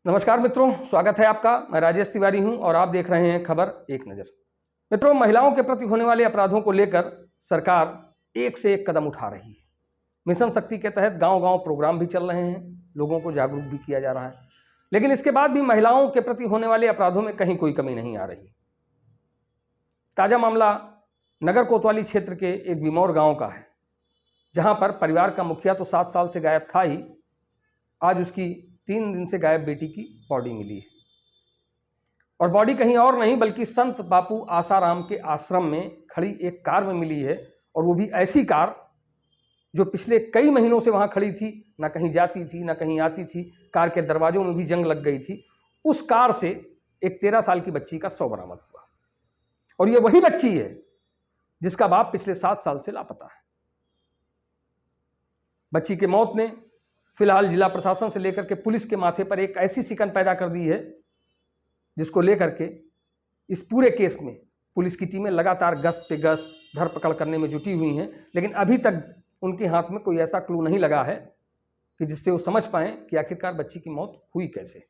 नमस्कार मित्रों, स्वागत है आपका। मैं राजेश तिवारी हूं और आप देख रहे हैं खबर एक नज़र। मित्रों, महिलाओं के प्रति होने वाले अपराधों को लेकर सरकार एक से एक कदम उठा रही है। मिशन शक्ति के तहत गांव-गांव प्रोग्राम भी चल रहे हैं, लोगों को जागरूक भी किया जा रहा है, लेकिन इसके बाद भी महिलाओं के प्रति होने वाले अपराधों में कहीं कोई कमी नहीं आ रही। ताज़ा मामला नगर कोतवाली क्षेत्र के एक बिमौर गाँव का है, जहाँ पर परिवार का मुखिया तो 7 साल से गायब था ही, आज उसकी 3 दिन से गायब बेटी की बॉडी मिली है। और बॉडी कहीं और नहीं बल्कि संत बापू आसाराम के आश्रम में खड़ी एक कार में मिली है, और वो भी ऐसी कार जो पिछले कई महीनों से वहाँ खड़ी थी, ना कहीं जाती थी ना कहीं आती थी, कार के दरवाजों में भी जंग लग गई थी। उस कार से एक 13 साल की बच्ची का शव बरामद हुआ, और ये वही बच्ची है जिसका बाप पिछले 7 साल से लापता है। बच्ची की मौत ने फिलहाल जिला प्रशासन से लेकर के पुलिस के माथे पर एक ऐसी सिकन पैदा कर दी है, जिसको लेकर के इस पूरे केस में पुलिस की टीमें लगातार गश्त पे गश्त धरपकड़ करने में जुटी हुई हैं, लेकिन अभी तक उनके हाथ में कोई ऐसा क्लू नहीं लगा है कि जिससे वो समझ पाएं कि आखिरकार बच्ची की मौत हुई कैसे।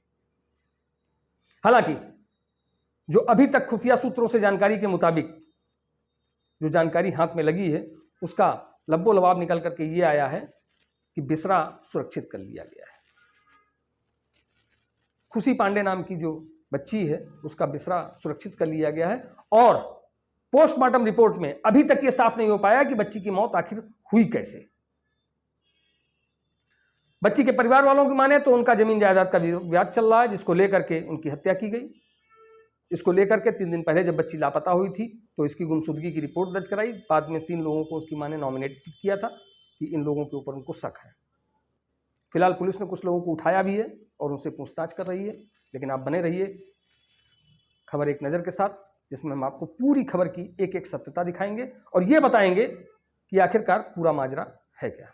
हालांकि जो अभी तक खुफिया सूत्रों से जानकारी के मुताबिक जो जानकारी हाथ में लगी है, उसका लब्बो लबाब निकल करके ये आया है कि बिसरा सुरक्षित कर लिया गया है। खुशी पांडे नाम की जो बच्ची है, उसका बिसरा सुरक्षित कर लिया गया है, और पोस्टमार्टम रिपोर्ट में अभी तक ये साफ नहीं हो पाया कि बच्ची की मौत आखिर हुई कैसे। बच्ची के परिवार वालों की माने तो उनका जमीन जायदाद का विवाद चल रहा है, जिसको लेकर के उनकी हत्या की गई। इसको लेकर के 3 दिन पहले जब बच्ची लापता हुई थी तो इसकी गुमशुदगी की रिपोर्ट दर्ज कराई। बाद में 3 लोगों को उसकी मां ने नॉमिनेट किया था कि इन लोगों के ऊपर उनको शक है। फिलहाल पुलिस ने कुछ लोगों को उठाया भी है और उनसे पूछताछ कर रही है, लेकिन आप बने रहिए खबर एक नज़र के साथ, जिसमें हम आपको पूरी खबर की एक एक सत्यता दिखाएंगे और ये बताएंगे कि आखिरकार पूरा माजरा है क्या।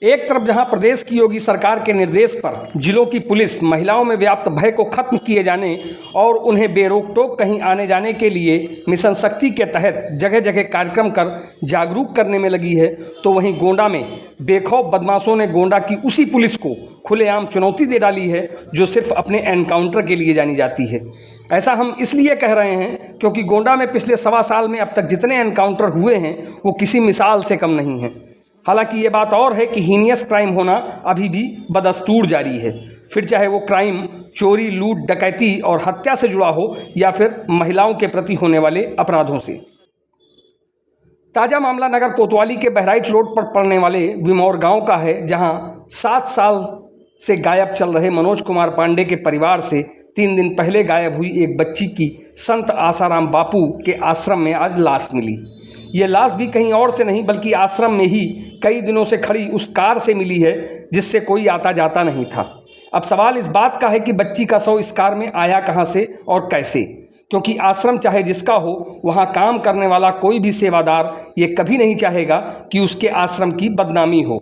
एक तरफ जहां प्रदेश की योगी सरकार के निर्देश पर जिलों की पुलिस महिलाओं में व्याप्त भय को खत्म किए जाने और उन्हें बेरोक टोक कहीं आने जाने के लिए मिशन शक्ति के तहत जगह जगह कार्यक्रम कर जागरूक करने में लगी है, तो वहीं गोंडा में बेखौफ बदमाशों ने गोंडा की उसी पुलिस को खुलेआम चुनौती दे डाली है जो सिर्फ अपने एनकाउंटर के लिए जानी जाती है। ऐसा हम इसलिए कह रहे हैं क्योंकि गोंडा में पिछले 1.25 साल में अब तक जितने एनकाउंटर हुए हैं वो किसी मिसाल से कम नहीं हैं। हालांकि ये बात और है कि हीनियस क्राइम होना अभी भी बदस्तूर जारी है, फिर चाहे वो क्राइम चोरी, लूट, डकैती और हत्या से जुड़ा हो या फिर महिलाओं के प्रति होने वाले अपराधों से। ताज़ा मामला नगर कोतवाली के बहराइच रोड पर पड़ने वाले बिमौर गांव का है, जहां 7 साल से गायब चल रहे मनोज कुमार पांडे के परिवार से 3 दिन पहले गायब हुई एक बच्ची की संत आसाराम बापू के आश्रम में आज लाश मिली। ये लाश भी कहीं और से नहीं बल्कि आश्रम में ही कई दिनों से खड़ी उस कार से मिली है, जिससे कोई आता जाता नहीं था। अब सवाल इस बात का है कि बच्ची का शव इस कार में आया कहाँ से और कैसे, क्योंकि आश्रम चाहे जिसका हो, वहाँ काम करने वाला कोई भी सेवादार ये कभी नहीं चाहेगा कि उसके आश्रम की बदनामी हो,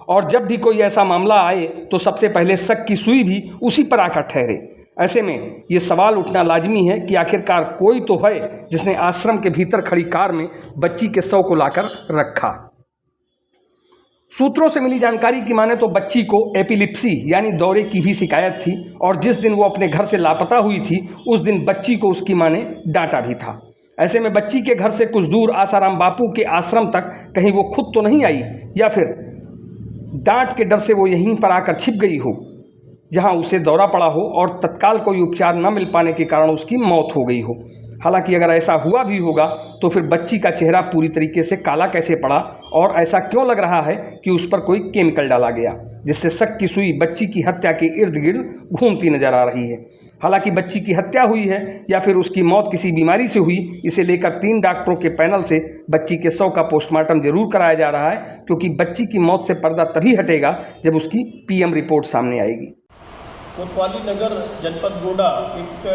और जब भी कोई ऐसा मामला आए तो सबसे पहले शक की सुई भी उसी पर आकर ठहरे। ऐसे में ये सवाल उठना लाजमी है कि आखिरकार कोई तो है जिसने आश्रम के भीतर खड़ी कार में बच्ची के शव को लाकर रखा। सूत्रों से मिली जानकारी की माने तो बच्ची को एपिलिप्सी यानी दौरे की भी शिकायत थी, और जिस दिन वो अपने घर से लापता हुई थी उस दिन बच्ची को उसकी मां ने डांटा भी था। ऐसे में बच्ची के घर से कुछ दूर आसाराम बापू के आश्रम तक कहीं वो खुद तो नहीं आई, या फिर डांट के डर से वो यहीं पर आकर छिप गई हो जहां उसे दौरा पड़ा हो और तत्काल कोई उपचार न मिल पाने के कारण उसकी मौत हो गई हो। हालांकि अगर ऐसा हुआ भी होगा तो फिर बच्ची का चेहरा पूरी तरीके से काला कैसे पड़ा, और ऐसा क्यों लग रहा है कि उस पर कोई केमिकल डाला गया, जिससे शक की सुई बच्ची की हत्या के इर्द गिर्द घूमती नजर आ रही है। हालांकि बच्ची की हत्या हुई है या फिर उसकी मौत किसी बीमारी से हुई, इसे लेकर 3 डॉक्टरों के पैनल से बच्ची के शव का पोस्टमार्टम जरूर कराया जा रहा है, क्योंकि बच्ची की मौत से पर्दा तभी हटेगा जब उसकी पीएम रिपोर्ट सामने आएगी। कोतवाली नगर जनपद गोंडा एक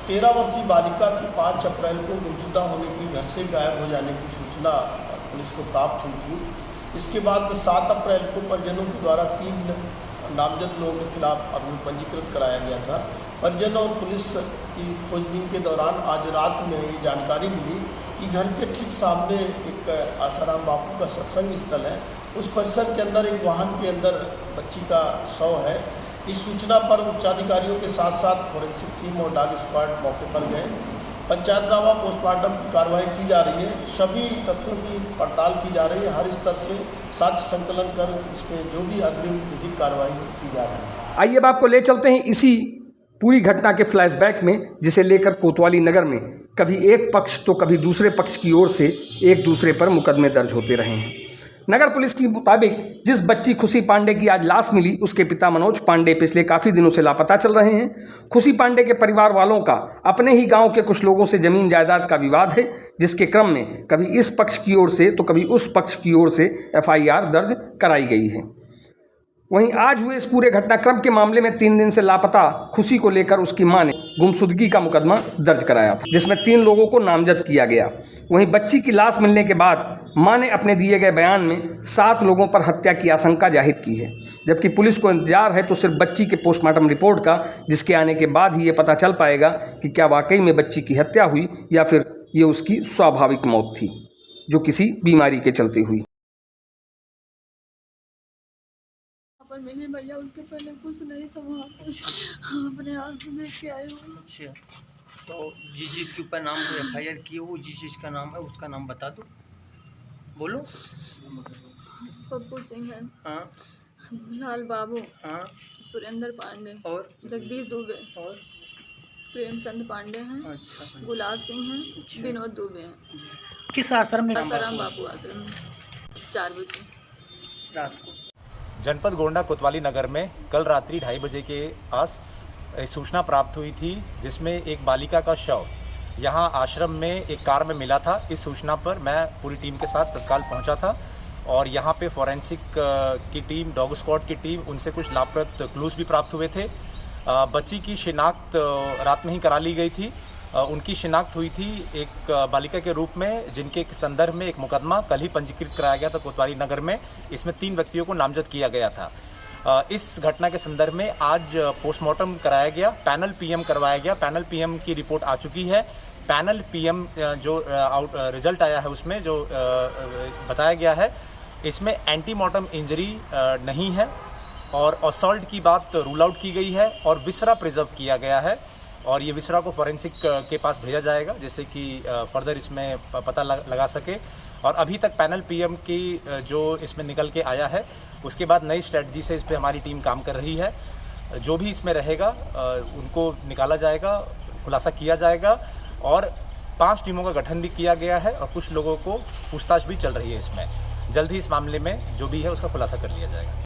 13 वर्षीय बालिका की 5 अप्रैल को गुमशुदा होने की, घर से गायब हो जाने की सूचना पुलिस को प्राप्त हुई थी। इसके बाद 7 अप्रैल को परिजनों के द्वारा 3 नामजद लोगों के खिलाफ अभियोग पंजीकृत कराया गया था। परिजन और पुलिस की खोजबीन के दौरान आज रात में ये जानकारी मिली कि घर के ठीक सामने एक आसाराम बापू का सत्संग स्थल है। उस परिसर के अंदर एक वाहन के अंदर बच्ची का शव है। इस सूचना पर उच्चाधिकारियों के साथ साथ फोरेंसिक टीम और डॉग स्क्वाड मौके पर गए। पंचायतनामा पोस्टमार्टम की कार्रवाई की जा रही है, सभी तथ्यों की पड़ताल की जा रही है, हर स्तर से साक्ष्य संकलन कर इसमें जो भी अग्रिम विधिक कार्रवाई की जा रही है। आइए अब आपको ले चलते हैं इसी पूरी घटना के फ्लैशबैक में, जिसे लेकर कोतवाली नगर में कभी एक पक्ष तो कभी दूसरे पक्ष की ओर से एक दूसरे पर मुकदमे दर्ज होते रहे हैं। नगर पुलिस के मुताबिक जिस बच्ची खुशी पांडे की आज लाश मिली, उसके पिता मनोज पांडे पिछले काफ़ी दिनों से लापता चल रहे हैं। खुशी पांडे के परिवार वालों का अपने ही गांव के कुछ लोगों से जमीन जायदाद का विवाद है, जिसके क्रम में कभी इस पक्ष की ओर से तो कभी उस पक्ष की ओर से FIR दर्ज कराई गई है। वहीं आज हुए इस पूरे घटनाक्रम के मामले में 3 दिन से लापता खुशी को लेकर उसकी मां ने गुमशुदगी का मुकदमा दर्ज कराया था, जिसमें 3 लोगों को नामजद किया गया। वहीं बच्ची की लाश मिलने के बाद मां ने अपने दिए गए बयान में 7 लोगों पर हत्या की आशंका जाहिर की है, जबकि पुलिस को इंतजार है तो सिर्फ बच्ची के पोस्टमार्टम रिपोर्ट का, जिसके आने के बाद ही ये पता चल पाएगा कि क्या वाकई में बच्ची की हत्या हुई या फिर ये उसकी स्वाभाविक मौत थी, जो किसी बीमारी के चलते हुई। पर मेरे भैया उसके पहले कुछ नहीं था वहाँ पर, हम अपने आप से देख के आए हुए। अच्छा, तो जिस जिसके ऊपर नाम FIR किए हो, जिस जिसका नाम है उसका नाम बता दो, बोलो। पप्पू सिंह है, हाँ, लाल बाबू, हाँ, सुरेंद्र पांडे, और जगदीश दुबे, और प्रेमचंद पांडे हैं, अच्छा, गुलाब सिंह हैं, अच्छा। विनोद दुबे हैं। किस आश्रम में? आसाराम बापू आश्रम में 4 बजे रात को। जनपद गोंडा कोतवाली नगर में कल रात्रि 2:30 बजे के आस सूचना प्राप्त हुई थी, जिसमें एक बालिका का शव यहां आश्रम में एक कार में मिला था। इस सूचना पर मैं पूरी टीम के साथ तत्काल पहुंचा था और यहां पे फॉरेंसिक की टीम, डॉग स्क्वाड की टीम, उनसे कुछ लाभप्रद क्लूज भी प्राप्त हुए थे। बच्ची की शिनाख्त रात में ही करा ली गई थी। उनकी शिनाख्त हुई थी एक बालिका के रूप में, जिनके संदर्भ में एक मुकदमा कल ही पंजीकृत कराया गया था कोतवाली नगर में। इसमें 3 व्यक्तियों को नामजद किया गया था। इस घटना के संदर्भ में आज पोस्टमार्टम कराया गया, पैनल PM करवाया गया। पैनल PM की रिपोर्ट आ चुकी है। पैनल PM जो रिजल्ट आया है उसमें जो बताया गया है, इसमें एंटीमॉर्टम इंजरी नहीं है और असॉल्ट की बात रूल आउट की गई है और विसरा प्रिजर्व किया गया है और ये विसरा को फॉरेंसिक के पास भेजा जाएगा, जिससे कि फर्दर इसमें पता लगा सके। और अभी तक पैनल PM की जो इसमें निकल के आया है, उसके बाद नई स्ट्रेटजी से इस पर हमारी टीम काम कर रही है। जो भी इसमें रहेगा उनको निकाला जाएगा, खुलासा किया जाएगा और 5 टीमों का गठन भी किया गया है और कुछ लोगों को पूछताछ भी चल रही है। इसमें जल्द ही इस मामले में जो भी है उसका खुलासा कर लिया जाएगा।